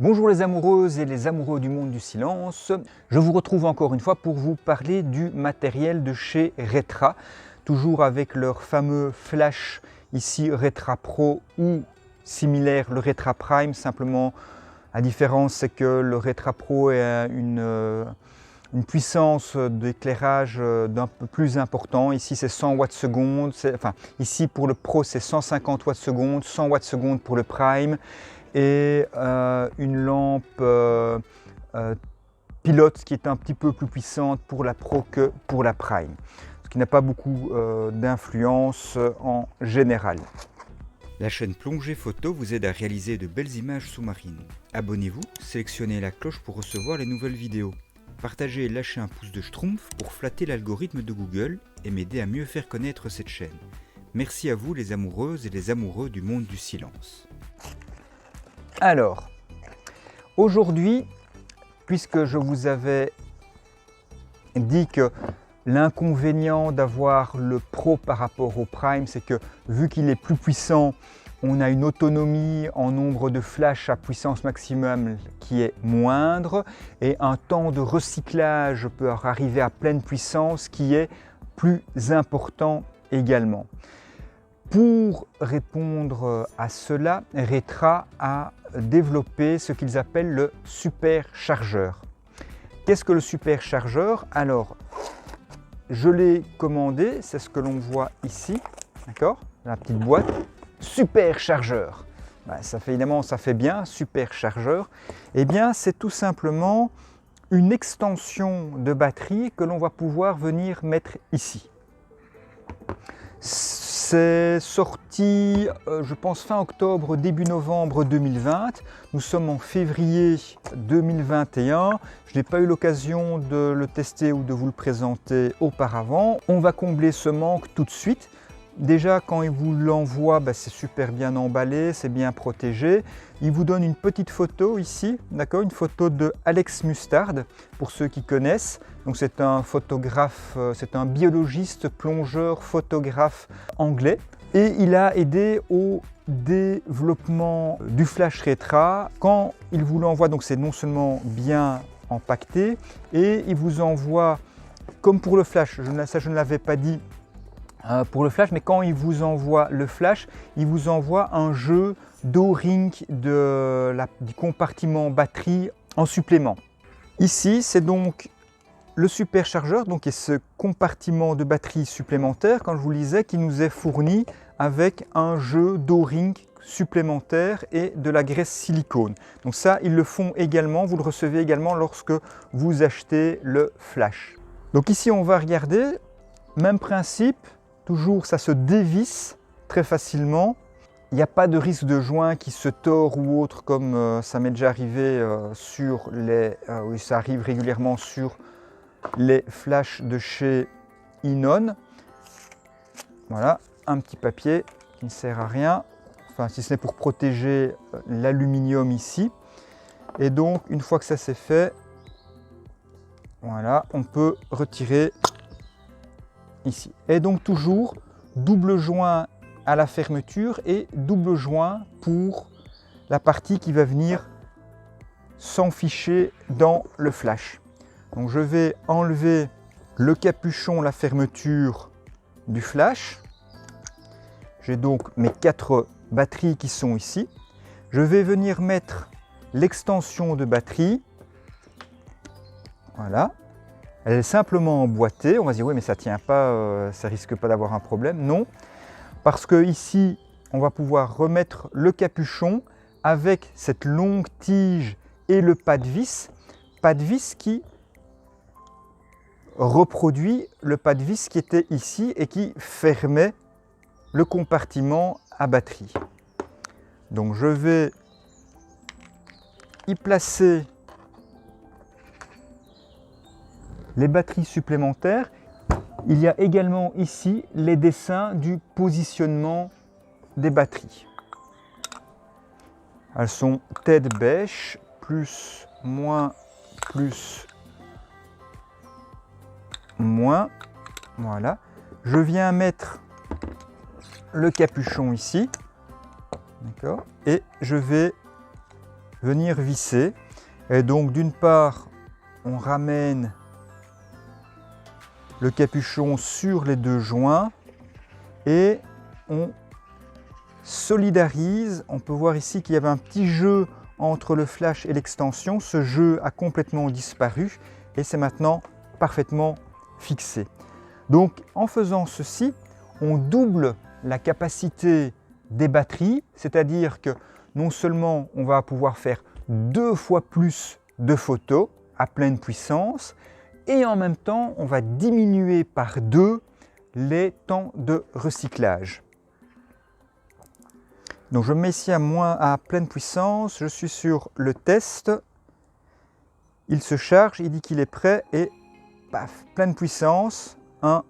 Bonjour les amoureuses et les amoureux du monde du silence. Je vous retrouve encore une fois pour vous parler du matériel de chez Retra, toujours avec leur fameux flash ici Retra Pro ou similaire le Retra Prime. Simplement la différence c'est que le Retra Pro a une puissance d'éclairage d'un peu plus important. Ici c'est 100 watts seconde, ici pour le Pro c'est 150 watts seconde, 100 watts seconde pour le Prime et une lampe pilote qui est un petit peu plus puissante pour la Pro que pour la Prime, ce qui n'a pas beaucoup d'influence en général. La chaîne Plongée Photo vous aide à réaliser de belles images sous-marines. Abonnez-vous, sélectionnez la cloche pour recevoir les nouvelles vidéos. Partagez et lâchez un pouce de schtroumpf pour flatter l'algorithme de Google et m'aider à mieux faire connaître cette chaîne. Merci à vous les amoureuses et les amoureux du monde du silence. Alors, aujourd'hui, puisque je vous avais dit que l'inconvénient d'avoir le Pro par rapport au Prime, c'est que vu qu'il est plus puissant, on a une autonomie en nombre de flashs à puissance maximum qui est moindre et un temps de recyclage peut arriver à pleine puissance qui est plus important également. Pour répondre à cela, Retra a développé ce qu'ils appellent le superchargeur. Qu'est-ce que le superchargeur? Alors, je l'ai commandé, c'est ce que l'on voit ici, d'accord? La petite boîte, superchargeur. Ça fait évidemment, ça fait bien, superchargeur. Eh bien, c'est tout simplement une extension de batterie que l'on va pouvoir venir mettre ici. C'est sorti, je pense, fin octobre, début novembre 2020. Nous sommes en février 2021. Je n'ai pas eu l'occasion de le tester ou de vous le présenter auparavant. On va combler ce manque tout de suite. Déjà, quand il vous l'envoie, c'est super bien emballé, c'est bien protégé. Il vous donne une petite photo ici, d'accord, une photo de Alex Mustard, pour ceux qui connaissent. Donc c'est un photographe, c'est un biologiste, plongeur, photographe anglais. Et il a aidé au développement du flash Retra. Quand il vous l'envoie, donc c'est non seulement bien empaqueté, et il vous envoie, comme pour le flash, ça je ne l'avais pas dit, pour le flash, mais quand il vous envoie le flash, il vous envoie un jeu d'O-ring du compartiment batterie en supplément. Ici, c'est donc le superchargeur, donc ce compartiment de batterie supplémentaire, quand je vous le disais, qui nous est fourni avec un jeu d'O-ring supplémentaire et de la graisse silicone. Donc ça, ils le font également, vous le recevez également lorsque vous achetez le flash. Donc ici, on va regarder, même principe. Toujours, ça se dévisse très facilement. Il n'y a pas de risque de joint qui se tord ou autre, comme ça m'est déjà arrivé sur les... oui, ça arrive régulièrement sur les flashs de chez Inon. Voilà, un petit papier qui ne sert à rien, enfin si ce n'est pour protéger l'aluminium ici. Et donc, une fois que ça c'est fait, voilà, on peut retirer ici. Et donc toujours double joint à la fermeture et double joint pour la partie qui va venir s'enficher dans le flash. Donc je vais enlever le capuchon, la fermeture du flash. J'ai donc mes 4 batteries qui sont ici. Je vais venir mettre l'extension de batterie. Voilà. Elle est simplement emboîtée. On va se dire oui mais ça ne tient pas, ça risque pas d'avoir un problème. Non, parce que ici on va pouvoir remettre le capuchon avec cette longue tige et le pas de vis qui reproduit le pas de vis qui était ici et qui fermait le compartiment à batterie. Donc je vais y placer les batteries supplémentaires. Il y a également ici les dessins du positionnement des batteries. Elles sont tête bêche, plus, moins, plus, moins. Voilà. Je viens mettre le capuchon ici. D'accord. Et je vais venir visser. Et donc d'une part, on ramène le capuchon sur les deux joints et on solidarise. On peut voir ici qu'il y avait un petit jeu entre le flash et l'extension. Ce jeu a complètement disparu et c'est maintenant parfaitement fixé. Donc en faisant ceci, on double la capacité des batteries, c'est-à-dire que non seulement on va pouvoir faire 2 fois plus de photos à pleine puissance, et en même temps on va diminuer par 2 les temps de recyclage. Donc je me mets ici à pleine puissance, je suis sur le test, il se charge, il dit qu'il est prêt et paf, pleine puissance, 1,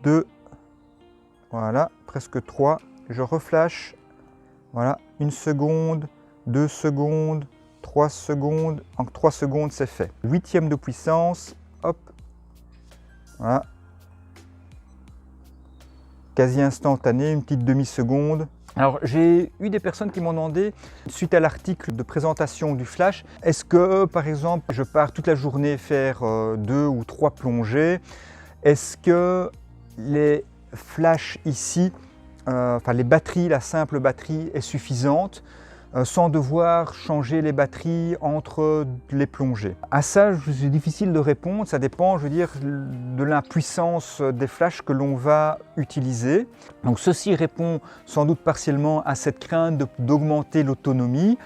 2, voilà, presque 3, je reflash, voilà, 1 seconde, 2 secondes, 3 secondes, en 3 secondes c'est fait. 8e de puissance, hop, voilà, quasi instantané, une petite demi-seconde. Alors j'ai eu des personnes qui m'ont demandé, suite à l'article de présentation du flash, est-ce que par exemple je pars toute la journée faire 2 ou 3 plongées, est-ce que les flashs ici, enfin les batteries, la simple batterie est suffisante sans devoir changer les batteries entre les plongées? À ça, c'est difficile de répondre, ça dépend, je veux dire, de la puissance des flashs que l'on va utiliser. Donc ceci répond sans doute partiellement à cette crainte d'augmenter l'autonomie.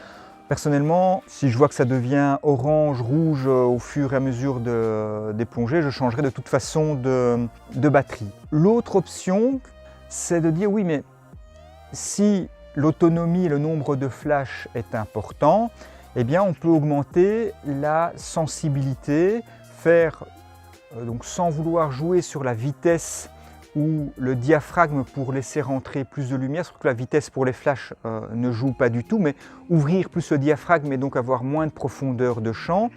Personnellement, si je vois que ça devient orange, rouge au fur et à mesure des plongées, je changerai de toute façon de batterie. L'autre option, c'est de dire oui, mais si l'autonomie et le nombre de flashs est important, eh bien on peut augmenter la sensibilité, faire donc sans vouloir jouer sur la vitesse ou le diaphragme pour laisser rentrer plus de lumière, surtout que la vitesse pour les flashs ne joue pas du tout, mais ouvrir plus le diaphragme et donc avoir moins de profondeur de champ.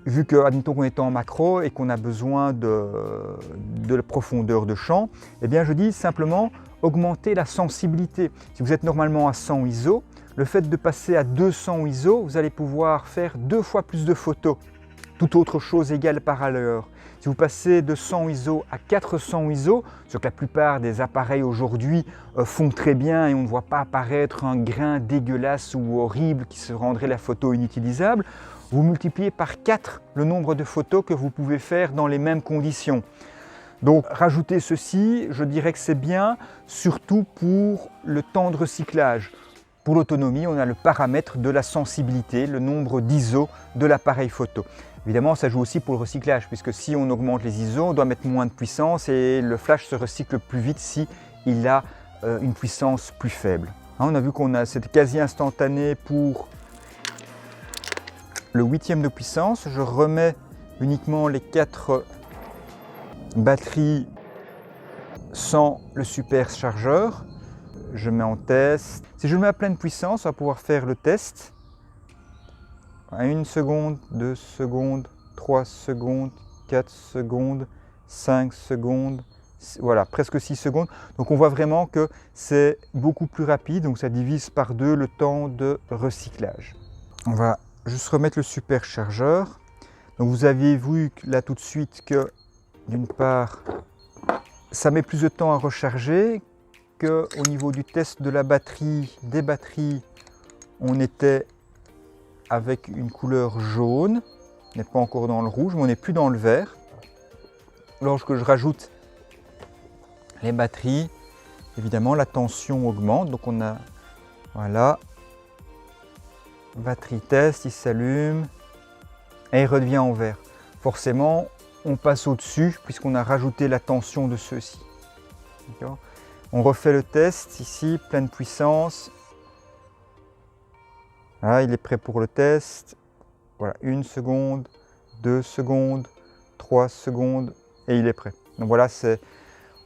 Vu que, admettons qu'on est en macro et qu'on a besoin de profondeur de champ, eh bien je dis simplement augmenter la sensibilité. Si vous êtes normalement à 100 ISO, le fait de passer à 200 ISO, vous allez pouvoir faire 2 fois plus de photos. Toute autre chose égale par ailleurs. Si vous passez de 100 ISO à 400 ISO, ce que la plupart des appareils aujourd'hui font très bien et on ne voit pas apparaître un grain dégueulasse ou horrible qui se rendrait la photo inutilisable, vous multipliez par 4 le nombre de photos que vous pouvez faire dans les mêmes conditions. Donc rajouter ceci, je dirais que c'est bien, surtout pour le temps de recyclage. Pour l'autonomie, on a le paramètre de la sensibilité, le nombre d'ISO de l'appareil photo. Évidemment, ça joue aussi pour le recyclage, puisque si on augmente les ISO, on doit mettre moins de puissance et le flash se recycle plus vite si il a une puissance plus faible. Hein, on a vu qu'on a cette quasi instantané pour le 8e de puissance. Je remets uniquement les 4 batteries sans le superchargeur. Je mets en test. Si je le mets à pleine puissance, on va pouvoir faire le test. 1 seconde, 2 secondes, 3 secondes, 4 secondes, 5 secondes, voilà, presque 6 secondes. Donc on voit vraiment que c'est beaucoup plus rapide, donc ça divise par 2 le temps de recyclage. On va juste remettre le superchargeur. Donc vous avez vu là tout de suite que d'une part, ça met plus de temps à recharger qu'au niveau du test de la batterie, des batteries, on était avec une couleur jaune, on n'est pas encore dans le rouge, mais on n'est plus dans le vert. Lorsque je rajoute les batteries, évidemment la tension augmente, donc on a, voilà, batterie test, il s'allume et il redevient en vert. Forcément, on passe au-dessus puisqu'on a rajouté la tension de ceux-ci. On refait le test ici, pleine puissance. Voilà, il est prêt pour le test. Voilà, 1 seconde, 2 secondes, 3 secondes et il est prêt. Donc voilà,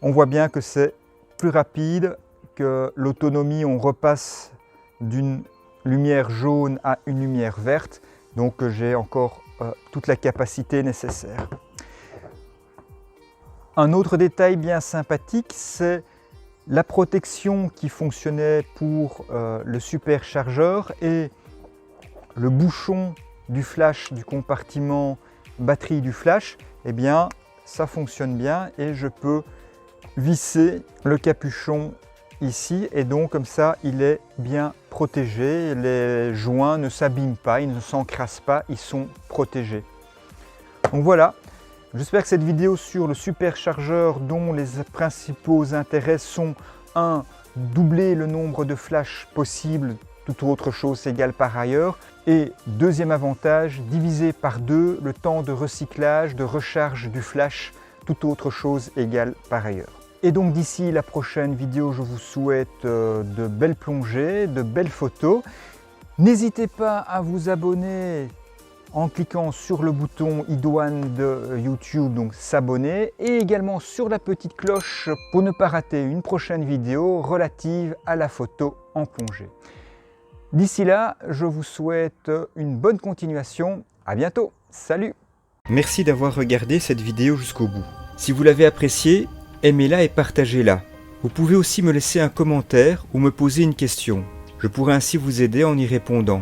on voit bien que c'est plus rapide, que l'autonomie, on repasse d'une lumière jaune à une lumière verte. Donc j'ai encore toute la capacité nécessaire. Un autre détail bien sympathique, c'est la protection qui fonctionnait pour le superchargeur et le bouchon du flash du compartiment batterie du flash, eh bien ça fonctionne bien et je peux visser le capuchon ici et donc comme ça il est bien protégé, les joints ne s'abîment pas, ils ne s'encrassent pas, ils sont protégés. Donc voilà, j'espère que cette vidéo sur le superchargeur dont les principaux intérêts sont 1. Doubler le nombre de flashs possible, toute autre chose égale par ailleurs, et deuxième avantage, diviser par 2 le temps de recyclage, de recharge du flash, toute autre chose égale par ailleurs. Et donc d'ici la prochaine vidéo, je vous souhaite de belles plongées, de belles photos. N'hésitez pas à vous abonner en cliquant sur le bouton idoine de YouTube, donc s'abonner, et également sur la petite cloche pour ne pas rater une prochaine vidéo relative à la photo en plongée. D'ici là, je vous souhaite une bonne continuation. À bientôt. Salut! Merci d'avoir regardé cette vidéo jusqu'au bout. Si vous l'avez appréciée, aimez-la et partagez-la. Vous pouvez aussi me laisser un commentaire ou me poser une question. Je pourrai ainsi vous aider en y répondant.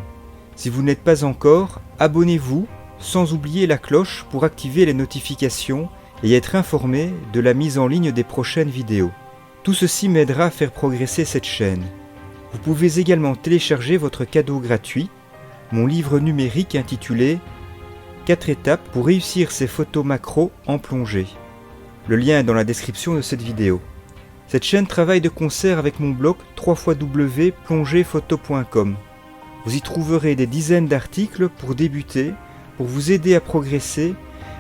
Si vous n'êtes pas encore, abonnez-vous, sans oublier la cloche pour activer les notifications et être informé de la mise en ligne des prochaines vidéos. Tout ceci m'aidera à faire progresser cette chaîne. Vous pouvez également télécharger votre cadeau gratuit, mon livre numérique intitulé « 4 étapes pour réussir ses photos macro en plongée ». Le lien est dans la description de cette vidéo. Cette chaîne travaille de concert avec mon blog www.plongephoto.com. Vous y trouverez des dizaines d'articles pour débuter, pour vous aider à progresser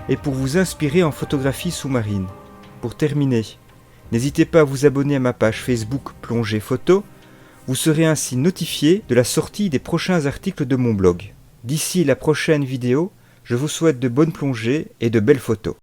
et pour vous inspirer en photographie sous-marine. Pour terminer, n'hésitez pas à vous abonner à ma page Facebook Plongée Photo. Vous serez ainsi notifié de la sortie des prochains articles de mon blog. D'ici la prochaine vidéo, je vous souhaite de bonnes plongées et de belles photos.